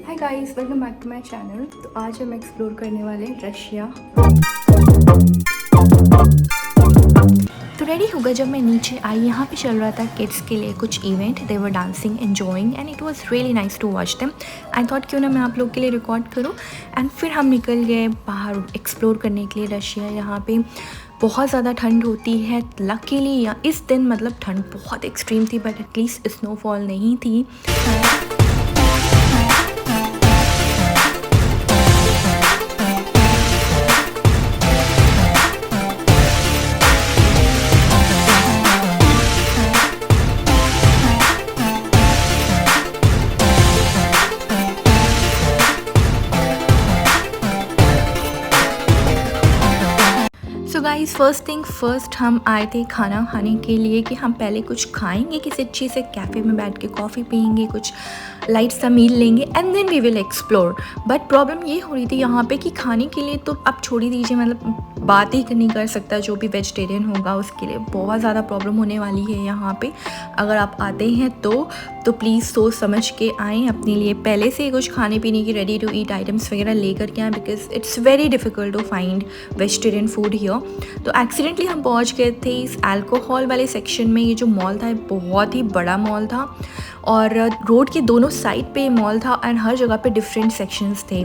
Hi guys, welcome back to my channel. तो आज हम एक्सप्लोर करने वाले हैं रशिया। तो रेडी होगा जब मैं नीचे आई, यहाँ पे चल रहा था किड्स के लिए कुछ event. They were dancing, enjoying and it was really nice to watch them. I thought क्यों ना मैं आप लोग के लिए रिकॉर्ड करूँ। एंड फिर हम निकल गए बाहर एक्सप्लोर करने के लिए रशिया। यहाँ पे बहुत ज़्यादा ठंड होती है। लकीली या इस दिन मतलब ठंड बहुत एक्सट्रीम थी, बट एटलीस्ट स्नोफॉल नहीं थी। So guys, first thing first हम आए थे खाना खाने के लिए कि हम पहले कुछ खाएंगे किसी अच्छे से कैफ़े में बैठ के, कॉफ़ी पियेंगे, कुछ लाइट सा मील लेंगे and then we will explore. But problem ये हो रही थी यहाँ पे कि खाने के लिए तो आप छोड़ ही दीजिए, मतलब बात ही नहीं कर सकता। जो भी वेजिटेरियन होगा उसके लिए बहुत ज़्यादा प्रॉब्लम होने वाली है यहाँ पे। अगर आप आते हैं तो प्लीज़ सोच समझ के आएँ, अपने लिए पहले से कुछ खाने पीने की रेडी टू ईट आइटम्स वगैरह लेकर के आएँ, because it's very difficult to find vegetarian food here. तो एक्सीडेंटली हम पहुँच गए थे इस अल्कोहल वाले सेक्शन में। ये जो मॉल था बहुत ही बड़ा मॉल था और रोड के दोनों साइड पे मॉल था एंड हर जगह पे डिफरेंट सेक्शंस थे।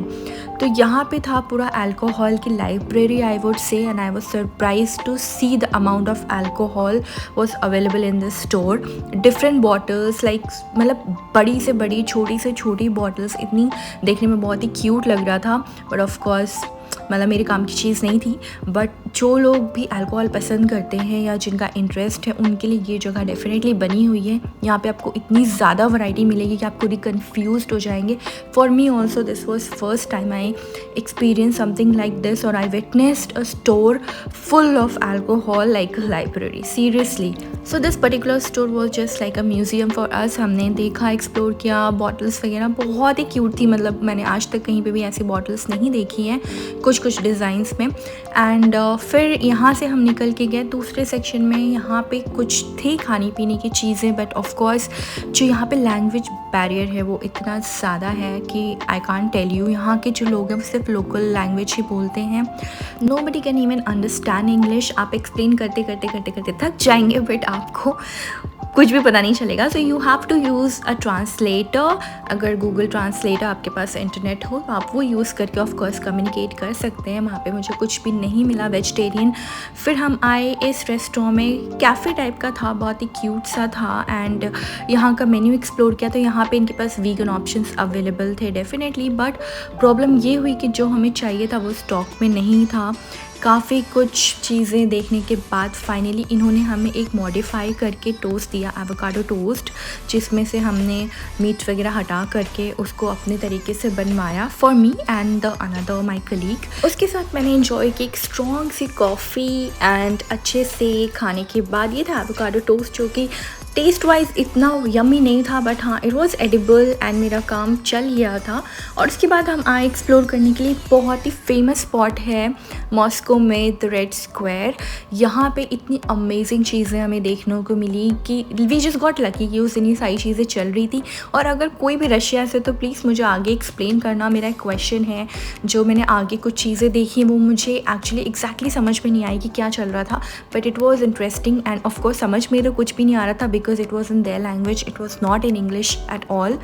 तो यहाँ पे था पूरा अल्कोहल की library, I would say, and I was surprise to see the amount of alcohol was available in this store. Different bottles, like मतलब बड़ी से बड़ी, छोटी से छोटी बॉटल्स, इतनी देखने में बहुत ही क्यूट लग रहा था। बट ऑफ कोर्स मतलब मेरे काम की चीज़ नहीं थी। बट जो लोग भी अल्कोहल पसंद करते हैं या जिनका इंटरेस्ट है उनके लिए ये जगह डेफिनेटली बनी हुई है। यहाँ पे आपको इतनी ज़्यादा वैरायटी मिलेगी कि आप पूरी कंफ्यूज्ड हो जाएंगे। For me also this was first time I experience something like this, और I witnessed a store full of alcohol like a library, seriously. So this particular store was just like a museum for us. हमने देखा, explore किया, bottles वगैरह बहुत ही cute थी। मतलब मैंने आज तक कहीं पे भी ऐसी बॉटल्स नहीं देखी हैं, कुछ डिज़ाइंस में। एंड फिर यहाँ से हम निकल के गए दूसरे सेक्शन में। यहाँ पे कुछ थी खाने पीने की चीज़ें, बट ऑफ कोर्स जो यहाँ पे लैंग्वेज बैरियर है वो इतना ज़्यादा है कि आई कांट टेल यू। यहाँ के जो लोग हैं वो सिर्फ लोकल लैंग्वेज ही बोलते हैं। Nobody can even understand English. आप एक्सप्लेन करते करते करते करते थक जाएंगे, बट आपको कुछ भी पता नहीं चलेगा। So you have to use a translator. अगर गूगल ट्रांसलेटर आपके पास इंटरनेट हो तो आप वो यूज़ करके ऑफ कोर्स कम्युनिकेट कर सकते हैं। वहाँ पे मुझे कुछ भी नहीं मिला वेजिटेरियन। फिर हम आए इस रेस्टोरेंट में, कैफ़े टाइप का था, बहुत ही क्यूट सा था। एंड यहाँ का मेन्यू एक्सप्लोर किया तो यहाँ पे इनके पास वीगन ऑप्शंस अवेलेबल थे डेफिनेटली। बट प्रॉब्लम ये हुई कि जो हमें चाहिए था वो स्टॉक में नहीं था। काफ़ी कुछ चीज़ें देखने के बाद फाइनली इन्होंने हमें एक मॉडिफाई करके टोस्ट दिया, एवोकाडो टोस्ट, जिसमें से हमने मीट वगैरह हटा करके उसको अपने तरीके से बनवाया for me and the another my colleague. उसके साथ मैंने इन्जॉय की एक स्ट्रॉन्ग सी कॉफ़ी एंड अच्छे से खाने के बाद ये था एवोकाडो टोस्ट, जो कि टेस्ट वाइज इतना यमी नहीं था, बट हाँ इट वॉज़ एडिबल एंड मेरा काम चल गया था। और उसके बाद हम आए एक्सप्लोर करने के लिए। बहुत ही फेमस स्पॉट है मॉस्को में, द रेड स्क्वायर। यहाँ पे इतनी अमेजिंग चीज़ें हमें देखने को मिली कि वी जस्ट गॉट लकी कि उस दिन ये सारी चीज़ें चल रही थी। और अगर कोई भी रशिया से तो प्लीज़ मुझे आगे एक्सप्लेन करना। मेरा एक क्वेश्चन है, जो मैंने आगे कुछ चीज़ें देखी वो मुझे एक्चुअली एग्जैक्टली समझ में नहीं आई कि क्या चल रहा था, but it was interesting. And of course समझ में तो कुछ भी नहीं आ रहा था because it was in their language, it was not in English at all.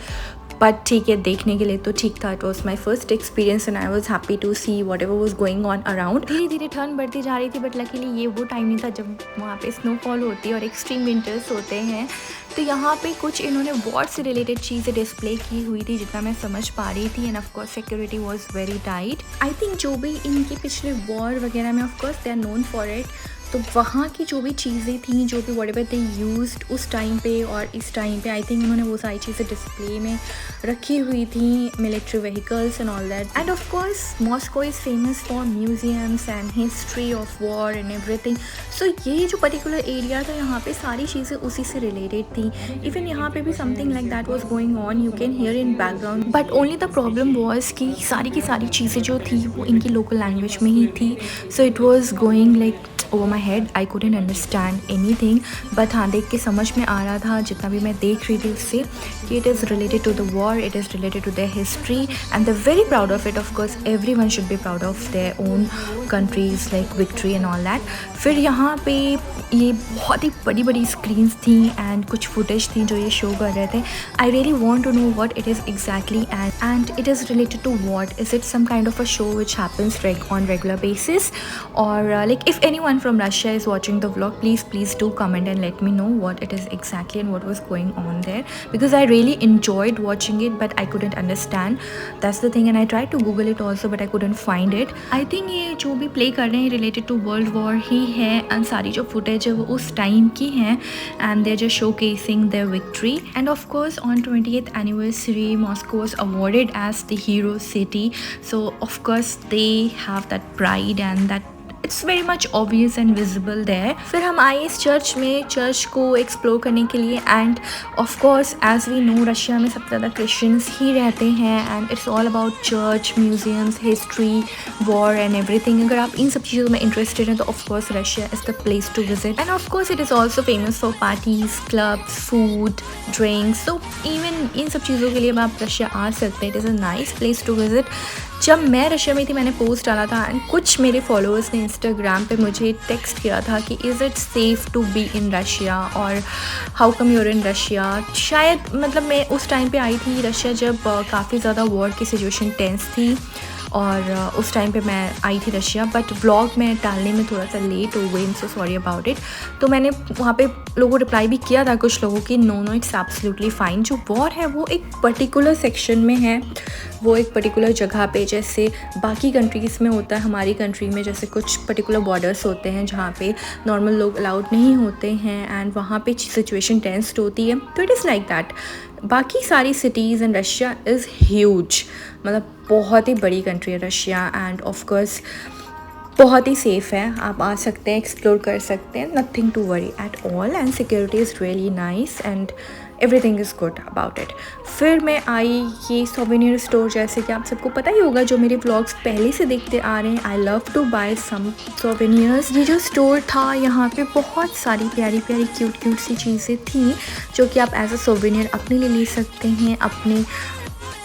But ठीक है, देखने के लिए तो ठीक था। It was my first experience and I was happy to see whatever was going on around. धीरे धीरे ठंड बढ़ती जा रही थी, बट लकीली ये वो टाइम नहीं था जब वहाँ पे स्नोफॉल होती है और एक्सट्रीम विंटर्स होते हैं। तो यहाँ पे कुछ इन्होंने वॉर से रिलेटेड चीज़ें डिस्प्ले की हुई थी जितना मैं समझ पा रही थी। And of course security was very tight. I think जो भी इनके पिछले वॉर वगैरह में of course they are known for it. तो वहाँ की जो भी चीज़ें थी, जो भी व्हाटएवर दे यूज्ड उस टाइम पे और इस टाइम पे, आई थिंक उन्होंने वो सारी चीज़ें डिस्प्ले में रखी हुई थी, military vehicles and all that. And of course Moscow is famous for museums and history of war and everything. So ये जो पर्टिकुलर एरिया था यहाँ पे सारी चीज़ें उसी से रिलेटेड थी। इवन यहाँ पे भी something like that was going on, you can here in background. But only the problem was कि सारी की सारी चीज़ें जो थी वो इनकी लोकल लैंग्वेज में ही थी। So it was going like over my head, I couldn't understand any thing, but हाँ देख के समझ में आ रहा था जितना भी मैं देख रही थी उससे कि it is related to the war, it is related to their history and they very proud of it. Of course every one should be proud of their own countries like victory and all that. फिर यहाँ पे ये बहुत ही बड़ी बड़ी screens थी and कुछ footage थी जो ये शो कर रहे थे. I really want to know what it is exactly and it is related to what? Is it some kind of a show which happens on regular basis, or like if anyone from Russia is watching the vlog, please do comment and let me know what it is exactly and what was going on there, because I really enjoyed watching it but I couldn't understand. That's the thing, and I tried to google it also but I couldn't find it. I think ये जो भी play कर रहे हैं related to World War ही है and सारी जो footage है वो उस time की है and they're just showcasing their victory. And of course on 20th anniversary Moscow was awarded as the hero city, so of course they have that pride and that it's very much obvious and visible there. फिर हम आए इस church में, church को explore करने के लिए and of course as we know Russia में सबसे ज़्यादा क्रिश्चियंस ही रहते हैं and it's all about church, museums, history, war and everything. अगर आप इन सब चीज़ों में इंटरेस्टेड हैं तो of course Russia is the place to visit. And of course it is also famous for parties, clubs, food, drinks. So even इन सब चीज़ों के लिए आप रशिया आ सकते हैं. It is a nice place to visit. जब मैं रशिया में थी मैंने पोस्ट डाला था एंड कुछ मेरे फॉलोअर्स ने इंस्टाग्राम पे मुझे टेक्स्ट किया था कि is it safe to be in Russia और how come you're in Russia. शायद मतलब मैं उस टाइम पे आई थी रशिया जब काफ़ी ज़्यादा वॉर की सिचुएशन टेंस थी और उस टाइम पे मैं आई थी रशिया, बट व्लॉग में डालने में थोड़ा सा लेट हो गई. So sorry about it. तो मैंने वहाँ पे लोगों को रिप्लाई भी किया था कुछ लोगों की, नो इट्स एब्सोल्युटली फ़ाइन. जो वॉर है वो एक पर्टिकुलर सेक्शन में है, वो एक पर्टिकुलर जगह पे, जैसे बाकी कंट्रीज़ में होता है. हमारी कंट्री में जैसे कुछ पर्टिकुलर बॉर्डर्स होते हैं जहाँ पे नॉर्मल लोग अलाउड नहीं होते हैं एंड वहाँ पे सिचुएशन टेंस्ड होती है. तो इट इज़ लाइक दैट. बाकी सारी cities in Russia is huge, मतलब बहुत ही बड़ी कंट्री है रशिया एंड ऑफ कोर्स बहुत ही सेफ़ है. आप आ सकते हैं, एक्सप्लोर कर सकते हैं, nothing to worry at all and security is really nice and everything is good about it. फिर मैं आई ये सोवेनियर स्टोर, जैसे कि आप सबको पता ही होगा जो मेरे व्लॉग्स पहले से देखते आ रहे हैं. I love to buy some souvenirs. ये जो स्टोर था यहाँ पे बहुत सारी प्यारी प्यारी क्यूट सी चीज़ें थी जो कि आप एज अ सोवेनियर अपने लिए ले सकते हैं, अपने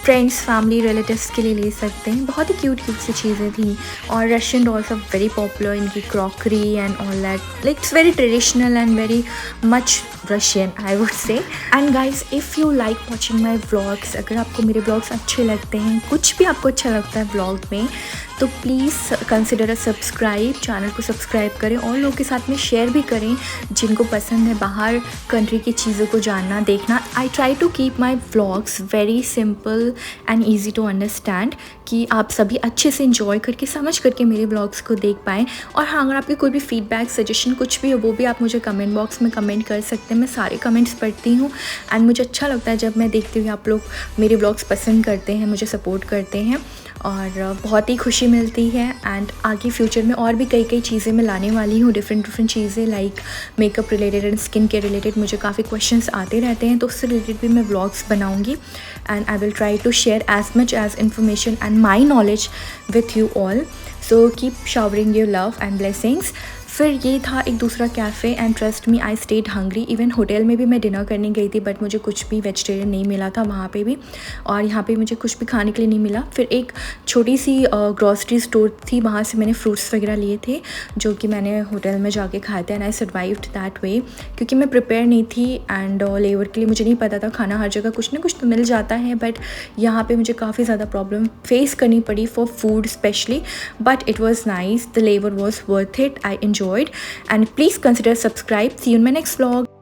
फ्रेंड्स, फैमिली, रिलेटिव्स के लिए ले सकते हैं. बहुत ही क्यूट सी चीज़ें थी. और Russian dolls are very popular, इनकी crockery and all that, like it's very traditional and very much Russian I would say. And guys if you like watching my vlogs, अगर आपको मेरे व्लॉग्स अच्छे लगते हैं, कुछ भी आपको अच्छा लगता है व्लॉग में, तो please consider a subscribe. Channel को सब्सक्राइब करें और लोगों के साथ में शेयर भी करें जिनको पसंद है बाहर कंट्री की चीज़ों को जानना, देखना. I try to keep my vlogs very simple and easy to understand, कि आप सभी अच्छे से इंजॉय करके, समझ करके मेरे व्लॉग्स को देख पाएँ. और हाँ, अगर आपके कोई भी फीडबैक, सजेशन कुछ भी हो वो भी आप मुझे कमेंट बॉक्स में कमेंट कर सकते हैं. मैं सारे कमेंट्स पढ़ती हूँ एंड मुझे अच्छा लगता है जब मैं देखती हूँ आप लोग मेरे व्लॉग्स पसंद करते हैं, मुझे सपोर्ट करते हैं और बहुत ही खुशी मिलती है. एंड आगे फ्यूचर में और भी कई चीज़ें मैं लाने वाली हूँ, डिफरेंट चीज़ें like makeup related and skin care related. मुझे काफ़ी क्वेश्चंस आते रहते हैं तो उससे रिलेटेड भी मैं व्लॉग्स बनाऊँगी and I will try to share as much as information and my knowledge with you all. So keep showering your love and blessings. फिर ये था एक दूसरा cafe and trust me I stayed hungry. Even hotel में भी मैं dinner करने गई थी बट मुझे कुछ भी वेजिटेरियन नहीं मिला था वहाँ पे भी, और यहाँ पे मुझे कुछ भी खाने के लिए नहीं मिला. फिर एक छोटी सी ग्रॉसरी स्टोर थी, वहाँ से मैंने फ्रूट्स वगैरह लिए थे जो कि मैंने होटल में जाके खाए थे and I survived that way, क्योंकि मैं प्रिपेयर नहीं थी एंड लेबर के लिए मुझे नहीं पता था. खाना हर जगह कुछ ना कुछ तो मिल जाता है बट यहाँ पे मुझे काफ़ी ज़्यादा प्रॉब्लम फेस करनी पड़ी for food specially, but it was nice. The labour was worth it. I enjoyed and please consider subscribe. See you in my next vlog.